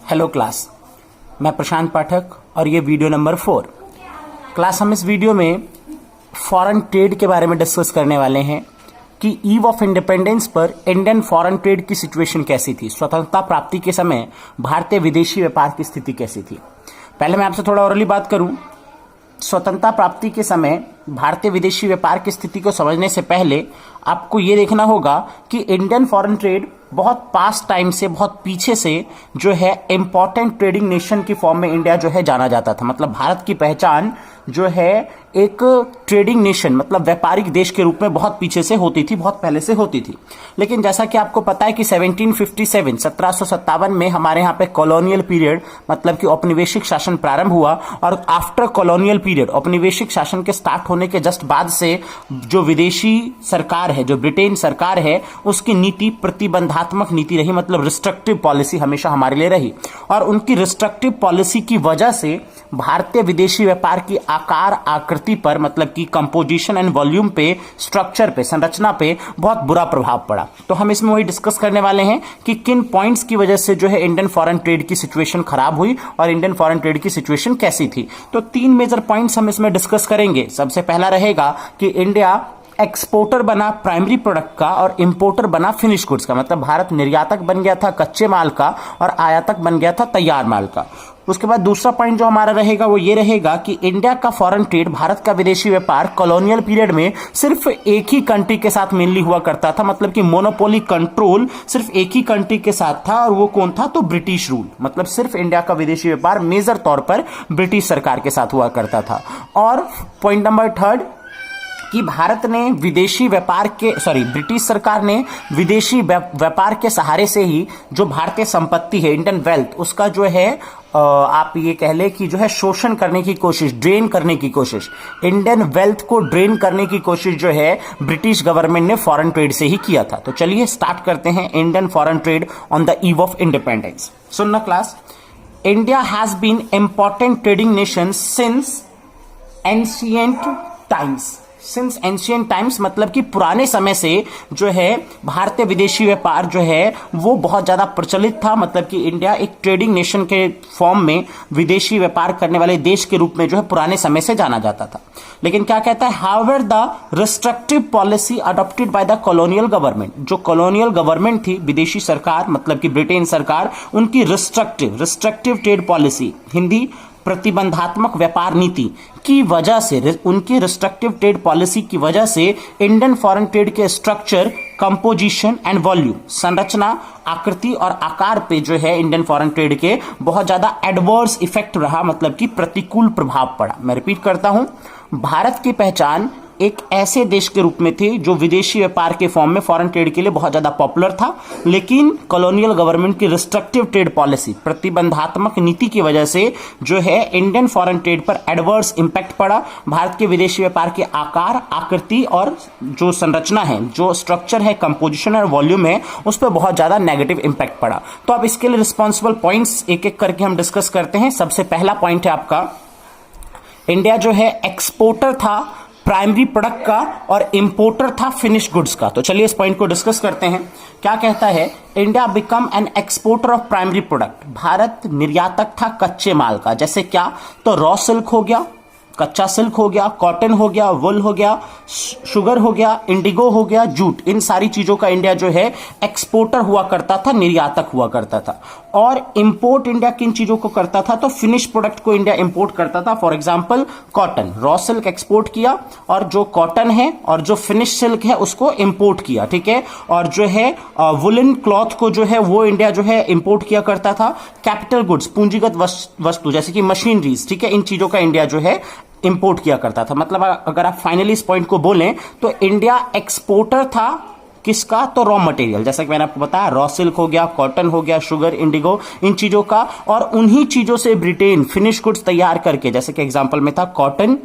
Hello class, मैं प्रशांत पाठक और ये वीडियो नंबर 4। क्लास हम इस वीडियो में फॉरेन ट्रेड के बारे में डिस्कस करने वाले हैं कि ईव ऑफ इंडिपेंडेंस पर इंडियन फॉरेन ट्रेड की सिचुएशन कैसी थी। स्वतंत्रता प्राप्ति के समय भारतीय विदेशी व्यापार की स्थिति कैसी थी। पहले मैं आपसे थोड़ा ओरली बात करूं। स्वतंत्रता प्राप्ति के समय भारतीय विदेशी व्यापार की स्थिति को समझने से पहले आपको यह देखना होगा कि इंडियन फॉरेन ट्रेड बहुत पास्ट टाइम से, बहुत पीछे से जो है इंपॉर्टेंट ट्रेडिंग नेशन की फॉर्म में इंडिया जो है जाना जाता था। मतलब भारत की पहचान जो है एक ट्रेडिंग नेशन, मतलब व्यापारिक देश के रूप में बहुत पीछे से होती थी, बहुत पहले से होती थी। लेकिन जैसा कि आपको पता है कि 1757 में हमारे यहाँ पे कॉलोनियल पीरियड, मतलब कि औपनिवेशिक शासन प्रारंभ हुआ और आफ्टर कॉलोनियल पीरियड, औपनिवेशिक शासन के स्टार्ट होने के जस्ट बाद से जो विदेशी सरकार है, जो ब्रिटेन सरकार है, उसकी नीति प्रतिबंधात्मक नीति रही, मतलब रिस्ट्रिक्टिव पॉलिसी हमेशा हमारे लिए रही। और उनकी रिस्ट्रिक्टिव पॉलिसी की वजह से भारतीय विदेशी व्यापार की आकार आकृति पर, मतलब कि कंपोजिशन एंड वॉल्यूम पे, स्ट्रक्चर पे, संरचना पे बहुत बुरा प्रभाव पड़ा। तो हम इसमें वही डिस्कस करने वाले हैं कि किन पॉइंट्स की वजह से जो है इंडियन फॉरेन ट्रेड की सिचुएशन खराब हुई और इंडियन फॉरेन ट्रेड की सिचुएशन कैसी थी। तो 3 मेजर पॉइंट्स हम इसमें डिस्कस करेंगे। सबसे पहला रहेगा कि इंडिया एक्सपोर्टर बना प्राइमरी प्रोडक्ट का और इंपोर्टर बना फिनिश गुड्स का, मतलब भारत निर्यातक बन गया था कच्चे माल का और आयातक बन गया था तैयार माल का। उसके बाद दूसरा पॉइंट जो हमारा रहेगा वो ये रहेगा कि इंडिया का फॉरेन ट्रेड, भारत का विदेशी व्यापार कॉलोनियल पीरियड में सिर्फ एक ही कंट्री के साथ मेनली हुआ करता था, मतलब कि मोनोपोली कंट्रोल सिर्फ एक ही कंट्री के साथ था और वो कौन था, तो ब्रिटिश रूल। मतलब सिर्फ इंडिया का विदेशी व्यापार मेजर तौर पर ब्रिटिश सरकार के साथ हुआ करता था। और पॉइंट नंबर 3 कि भारत ने विदेशी व्यापार के ब्रिटिश सरकार ने विदेशी व्यापार के सहारे से ही जो भारतीय संपत्ति है, इंडियन वेल्थ, उसका जो है आप ये कह ले कि जो है शोषण करने की कोशिश, ड्रेन करने की कोशिश, इंडियन वेल्थ को ड्रेन करने की कोशिश जो है ब्रिटिश गवर्नमेंट ने फॉरेन ट्रेड से ही किया था। तो चलिए स्टार्ट करते हैं Indian foreign trade on the eve of independence. सुनना class, India has been important trading nation since ancient times. Since ancient times मतलब कि पुराने समय से जो है भारतीय विदेशी व्यापार जो है वो बहुत ज्यादा प्रचलित था। मतलब कि इंडिया एक ट्रेडिंग नेशन के फॉर्म में विदेशी व्यापार करने वाले देश के रूप में जो है पुराने समय से जाना जाता था। लेकिन क्या कहता है, however the restrictive policy adopted by the colonial government, जो कॉलोनियल गवर्नमेंट थी, विदेशी सरकार मतलब कि ब्रिटेन सरकार, उनकी रिस्ट्रिक्टिव ट्रेड पॉलिसी, हिंदी प्रतिबंधात्मक व्यापार नीति की वजह से, उनकी रिस्ट्रिक्टिव ट्रेड पॉलिसी की वजह से इंडियन फॉरेन ट्रेड के स्ट्रक्चर, कंपोजिशन एंड वॉल्यूम, संरचना, आकृति और आकार पे जो है इंडियन फॉरेन ट्रेड के बहुत ज्यादा एडवर्स इफेक्ट रहा, मतलब कि प्रतिकूल प्रभाव पड़ा। मैं रिपीट करता हूं, भारत की पहचान एक ऐसे देश के रूप में थी जो विदेशी व्यापार के फॉर्म में फॉरेन ट्रेड के लिए बहुत ज्यादा पॉपुलर था। लेकिन कॉलोनियल गवर्नमेंट की रिस्ट्रिक्टिव ट्रेड पॉलिसी, प्रतिबंधात्मक नीति की वजह से जो है इंडियन फॉरेन ट्रेड पर एडवर्स इंपैक्ट पड़ा। भारत के विदेशी व्यापार के आकार, आकृति और जो संरचना है, जो स्ट्रक्चर है, कंपोजिशन और वॉल्यूम है, उस पर बहुत ज्यादा नेगेटिव इंपैक्ट पड़ा। तो अब इसके लिए रिस्पॉन्सिबल पॉइंट्स एक एक करके हम डिस्कस करते हैं। सबसे पहला पॉइंट है आपका, इंडिया जो है एक्सपोर्टर था प्राइमरी प्रोडक्ट का और इंपोर्टर था फिनिश गुड्स का। तो चलिए इस पॉइंट को डिस्कस करते हैं। क्या कहता है, India become an exporter of primary product, Bharat निर्यातक था कच्चे माल का। जैसे क्या, तो रॉ सिल्क हो गया, कच्चा सिल्क हो गया, कॉटन हो गया, वुल हो गया, शुगर हो गया, इंडिगो हो गया, जूट, इन सारी चीजों का इंडिया जो है एक्सपोर्टर हुआ करता था, निर्यातक हुआ करता था। और इंपोर्ट इंडिया किन चीजों को करता था, तो फिनिश प्रोडक्ट को इंडिया इंपोर्ट करता था। For example cotton, raw silk export किया और जो कॉटन है और जो फिनिश सिल्क है उसको इंपोर्ट किया, ठीक है। और जो है वुलन क्लॉथ को जो है वो इंडिया जो है इंपोर्ट किया करता था। कैपिटल गुड्स, पूंजीगत वस्तु जैसे कि मशीनरीज, ठीक है, इन चीजों का इंडिया जो है इंपोर्ट किया करता था। मतलब अगर आप फाइनली इस पॉइंट को बोलें तो इंडिया एक्सपोर्टर था किसका, तो रॉ मटेरियल, जैसा कि मैंने आपको बताया, रॉ सिल्क हो गया, कॉटन हो गया, शुगर, इंडिगो, इन चीजों का। और उन्हीं चीजों से ब्रिटेन फिनिश गुड्स तैयार करके, जैसे कि एग्जांपल में था cotton,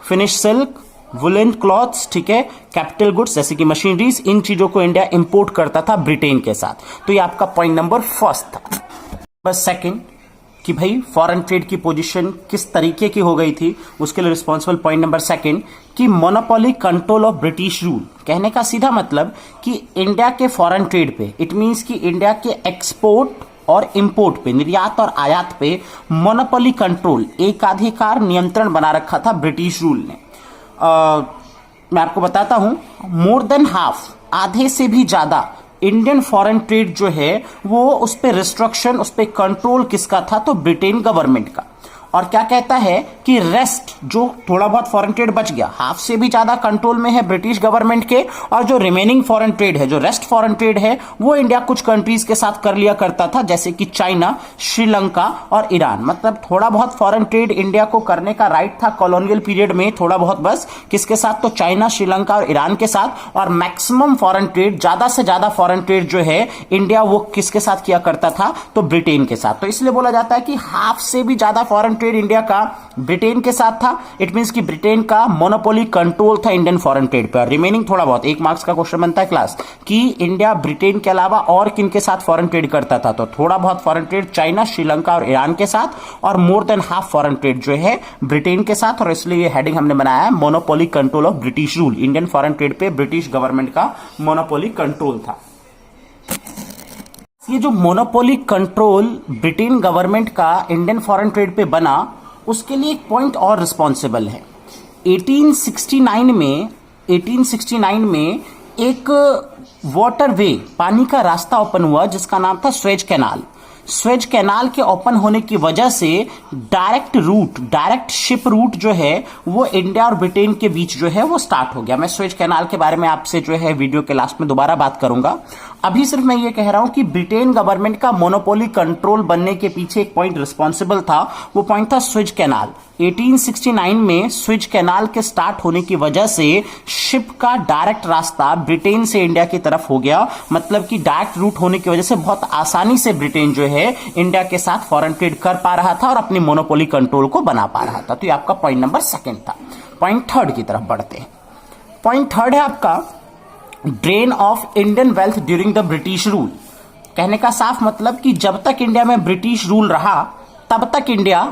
finish silk, woollen clothes, ठीक है, कैपिटल गुड्स जैसे कि मशीनरीज, इन चीजों को इंडिया इंपोर्ट करता था ब्रिटेन के साथ। तो ये आपका पॉइंट नंबर फर्स्ट था। बस सेकंड कि भाई फॉरेन ट्रेड की पोजीशन किस तरीके की हो गई थी, उसके लिए रिस्पॉन्सिबल पॉइंट नंबर सेकंड कि monopoly control of British rule. कहने का सीधा मतलब कि इंडिया के फॉरेन ट्रेड पे, इट मींस कि इंडिया के एक्सपोर्ट और इंपोर्ट पे, निर्यात और आयात पे मोनोपोली कंट्रोल, एकाधिकार नियंत्रण बना रखा था ब्रिटिश रूल ने। मैं आपको बताता हूं, मोर देन हाफ, आधे से भी ज्यादा इंडियन फॉरेन ट्रेड जो है वो उस पे रिस्ट्रिक्शन, उस पे कंट्रोल किसका था, तो ब्रिटेन गवर्नमेंट का। और क्या कहता है कि रेस्ट, जो थोड़ा बहुत फॉरेन ट्रेड बच गया, हाफ से भी ज्यादा कंट्रोल में है ब्रिटिश गवर्नमेंट के, और जो रिमेनिंग फॉरेन ट्रेड है, जो रेस्ट फॉरेन ट्रेड है, वो इंडिया कुछ कंट्रीज के साथ कर लिया करता था, जैसे कि चाइना, श्रीलंका और ईरान। मतलब थोड़ा बहुत फॉरेन ट्रेड इंडिया को करने का राइट था कॉलोनियल पीरियड में, थोड़ा बहुत बस, किसके साथ, तो चाइना, श्रीलंका और ईरान के साथ। और मैक्सिमम फॉरेन ट्रेड, ज्यादा से ज्यादा फॉरेन ट्रेड जो है इंडिया, वो किसके साथ किया करता था, तो ब्रिटेन के साथ। तो इसलिए बोला जाता है कि हाफ से भी ज्यादा फॉरेन ट्रेड इंडिया का ब्रिटेन के साथ था। इट मींस कि ब्रिटेन का मोनोपोली कंट्रोल था इंडियन फॉरेन ट्रेड पर। रिमेनिंग थोड़ा बहुत, 1 मार्क्स का क्वेश्चन बनता है क्लास, कि इंडिया ब्रिटेन के अलावा और किन के साथ फॉरेन ट्रेड करता था, तो थोड़ा बहुत फॉरेन ट्रेड चाइना, श्रीलंका और ईरान के साथ, और more than half foreign trade जो है ब्रिटेन के साथ। और इसलिए ये हेडिंग हमने बनाया है, monopoly control of British rule. Indian foreign trade पे ब्रिटिश गवर्नमेंट का मोनोपोली कंट्रोल था। ये जो मोनोपोली कंट्रोल ब्रिटेन गवर्नमेंट का इंडियन फॉरेन ट्रेड पे बना, उसके लिए एक पॉइंट और रिस्पॉन्सिबल है। 1869 में एक वाटरवे, पानी का रास्ता ओपन हुआ जिसका नाम था स्वेज कैनाल। स्वेज कैनाल के ओपन होने की वजह से डायरेक्ट शिप रूट जो है वो इंडिया और ब्रिटेन के बीच जो है वो स्टार्ट हो गया। मैं स्वेज कैनाल के बारे में आपसे जो है वीडियो के लास्ट में दोबारा बात करूंगा। अभी सिर्फ मैं ये कह रहा हूं कि ब्रिटेन गवर्नमेंट का मोनोपोली कंट्रोल बनने के पीछे एक पॉइंट रिस्पॉन्सिबल था, वो पॉइंट था स्वेज कैनाल। 1869 में स्वेज कैनाल के स्टार्ट होने की वजह से शिप का डायरेक्ट रास्ता ब्रिटेन से इंडिया की तरफ हो गया। मतलब कि डायरेक्ट रूट होने की वजह से बहुत आसानी से ब्रिटेन जो है इंडिया के साथ फॉरेन ट्रेड कर पा रहा था और अपनी मोनोपोली कंट्रोल को बना पा रहा था। तो ये आपका पॉइंट नंबर 2 था। पॉइंट 3 की तरफ बढ़ते हैं। पॉइंट 3 है आपका drain of Indian wealth during the British rule. कहने का साफ मतलब कि जब तक इंडिया में ब्रिटिश रूल रहा तब तक इंडिया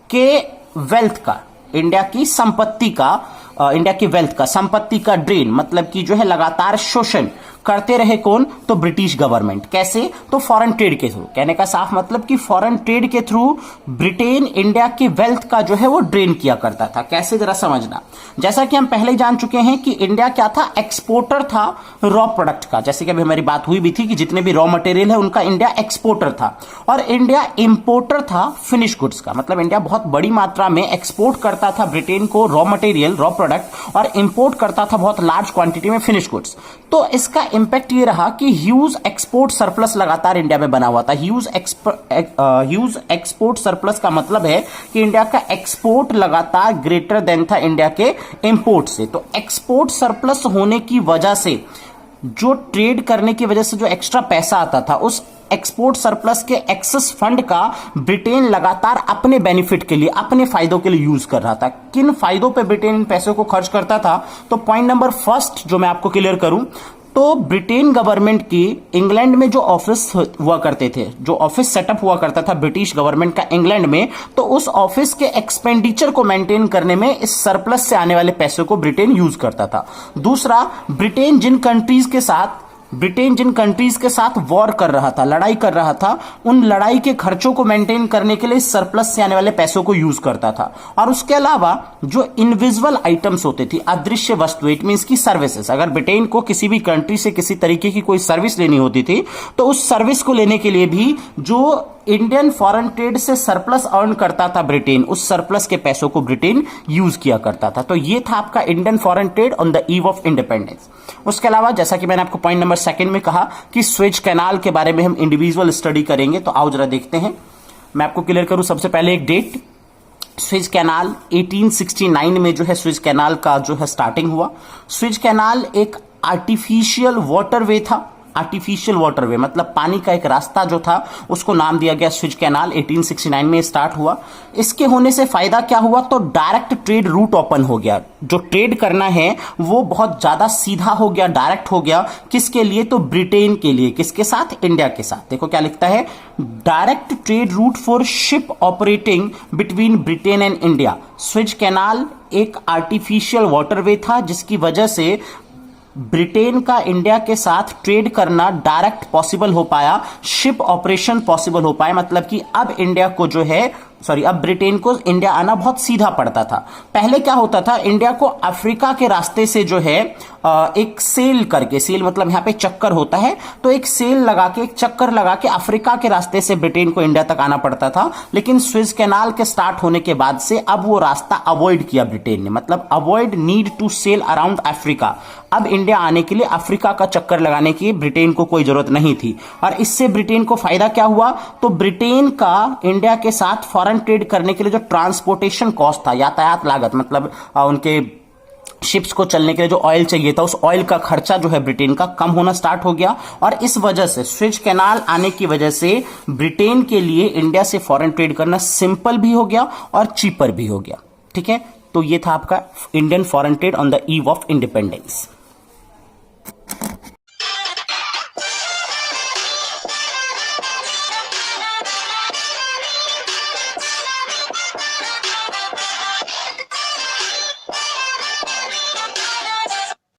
के वेल्थ का, इंडिया की संपत्ति का, इंडिया की वेल्थ का, संपत्ति का ड्रेन, मतलब कि जो है लगातार शोषण करते रहे कौन, तो ब्रिटिश गवर्नमेंट। कैसे, तो फॉरेन ट्रेड के थ्रू। कहने का साफ मतलब कि फॉरेन ट्रेड के थ्रू ब्रिटेन इंडिया की वेल्थ का जो है वो ड्रेन किया करता था। कैसे, जरा समझना। जैसा कि हम पहले ही जान चुके हैं कि इंडिया क्या था, एक्सपोर्टर था रॉ प्रोडक्ट का। जैसे कि अभी हमारी बात हुई भी थी कि जितने भी रॉ मटेरियल है उनका इंडिया एक्सपोर्टर था, और इंडिया इंपोर्टर था फिनिश गुड्स का। मतलब इंडिया बहुत बड़ी मात्रा में एक्सपोर्ट करता था ब्रिटेन को रॉ मटेरियल, रॉ प्रोडक्ट, और इंपोर्ट करता था बहुत लार्ज क्वांटिटी में फिनिश गुड्स। तो इसका इंपैक्ट ये रहा कि ह्यूज एक्सपोर्ट सरप्लस लगातार इंडिया में बना हुआ था। ह्यूज एक्सपोर्ट सरप्लस का मतलब है कि इंडिया का एक्सपोर्ट लगातार ग्रेटर देन था इंडिया के इंपोर्ट से। तो एक्सपोर्ट सरप्लस होने की वजह से, जो ट्रेड करने की वजह से जो एक्स्ट्रा पैसा आता था, उस एक्सपोर्ट सरप्लस के एक्सेस फंड का ब्रिटेन लगातार अपने बेनिफिट के लिए, अपने फायदों के लिए यूज कर रहा था। किन फायदों पे ब्रिटेन इन पैसों को खर्च करता था, तो पॉइंट नंबर 1 जो मैं आपको क्लियर करूं, तो ब्रिटेन गवर्नमेंट की इंग्लैंड में जो ऑफिस हुआ करते थे, जो ऑफिस सेटअप हुआ करता था ब्रिटिश गवर्नमेंट का इंग्लैंड में, तो उस ऑफिस के एक्सपेंडिचर को मेंटेन करने में इस सरप्लस से आने वाले पैसों को ब्रिटेन यूज करता था। दूसरा, ब्रिटेन जिन कंट्रीज के साथ वॉर कर रहा था, लड़ाई कर रहा था, उन लड़ाई के खर्चों को मेंटेन करने के लिए सरप्लस से आने वाले पैसों को यूज करता था। और उसके अलावा जो इनविजिबल आइटम्स होते थे, अदृश्य वस्तु, इट मींस की सर्विसेज, अगर ब्रिटेन को किसी भी कंट्री से किसी तरीके की कोई सर्विस लेनी होती थी, तो उस सर्विस को लेने के लिए भी जो इंडियन फॉरेन ट्रेड से सरप्लस अर्न करता था ब्रिटेन, उस सरप्लस के पैसों को ब्रिटेन यूज किया करता था। तो ये था आपका Indian foreign trade on the eve of independence. उसके अलावा जैसा कि मैंने आपको पॉइंट नंबर 2 में कहा कि स्वेज कैनाल के बारे में हम इंडिविजुअल स्टडी करेंगे, तो आओ जरा देखते हैं। मैं आपको क्लियर करूं सबसे पहले एक डेट। स्वेज कैनाल 1869 में जो है स्वेज कैनाल का जो है स्टार्टिंग हुआ। स्वेज कैनाल एक आर्टिफिशियल वाटरवे था। आर्टिफिशियल वाटरवे मतलब पानी का एक रास्ता जो था, उसको नाम दिया गया स्वेज कैनाल। 1869 में स्टार्ट हुआ। इसके होने से फायदा क्या हुआ, तो डायरेक्ट ट्रेड रूट ओपन हो गया। जो ट्रेड करना है वो बहुत ज्यादा सीधा हो गया, डायरेक्ट हो गया। किसके लिए, तो ब्रिटेन के लिए। किसके साथ, इंडिया के साथ। देखो क्या लिखता है, direct trade route for ship operating between Britain and India. Suez canal एक आर्टिफिशियल वाटरवे था जिसकी वजह से ब्रिटेन का इंडिया के साथ ट्रेड करना डायरेक्ट पॉसिबल हो पाया, शिप ऑपरेशन पॉसिबल हो पाया, मतलब कि अब इंडिया को जो है अब ब्रिटेन को इंडिया आना बहुत सीधा पड़ता था। पहले क्या होता था, इंडिया को अफ्रीका के रास्ते से जो है एक सेल करके, सेल मतलब यहां पे चक्कर होता है, तो एक सेल लगा के, एक चक्कर लगा के अफ्रीका के रास्ते से ब्रिटेन को इंडिया तक आना पड़ता था। लेकिन स्विज कैनाल के स्टार्ट होने के बाद से अब वो रास्ता अवॉइड किया ब्रिटेन ने, मतलब avoid need to sail around Africa. अब इंडिया आने के लिए अफ्रीका का चक्कर लगाने की ब्रिटेन को कोई जरूरत नहीं थी। और इससे ब्रिटेन को फायदा क्या हुआ, तो ब्रिटेन का इंडिया के साथ फॉरेन ट्रेड करने के लिए जो ट्रांसपोर्टेशन कॉस्ट था, यातायात लागत, मतलब उनके शिप्स को चलने के लिए जो ऑयल चाहिए था, उस ऑयल का खर्चा जो है ब्रिटेन का कम होना स्टार्ट हो गया। और इस वजह से स्विज कैनाल आने की वजह से ब्रिटेन के लिए इंडिया से फॉरेन ट्रेड करना सिंपल भी हो गया और चीपर भी हो गया। ठीक है, तो ये था आपका Indian foreign trade on the eve of independence.